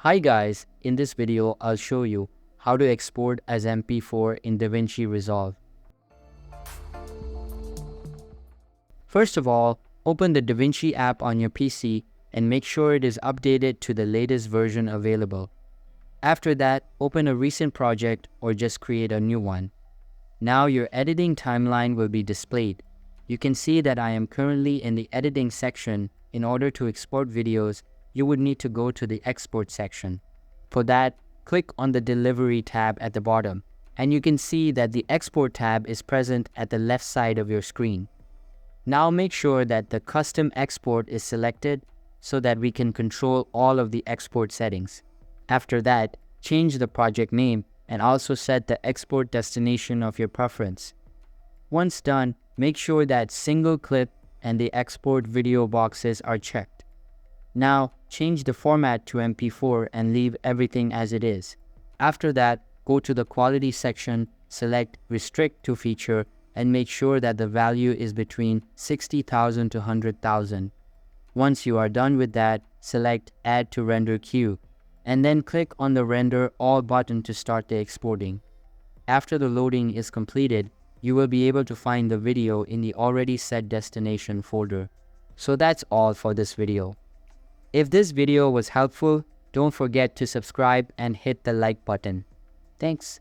Hi guys, in this video I'll show you how to export as MP4 in DaVinci Resolve. First of all, open the DaVinci app on your PC and make sure it is updated to the latest version available. After that, open a recent project or just create a new one. Now your editing timeline will be displayed. You can see that I am currently in the editing section. In order to export videos, you would need to go to the export section. For that, click on the delivery tab at the bottom, and you can see that the export tab is present at the left side of your screen. Now make sure that the custom export is selected so that we can control all of the export settings. After that, change the project name and also set the export destination of your preference. Once done, make sure that single clip and the export video boxes are checked. Now, change the format to MP4 and leave everything as it is. After that, go to the quality section, select Restrict to Feature, and make sure that the value is between 60,000 to 100,000. Once you are done with that, select Add to Render Queue, and then click on the Render All button to start the exporting. After the loading is completed, you will be able to find the video in the already set destination folder. So that's all for this video. If this video was helpful, don't forget to subscribe and hit the like button. Thanks.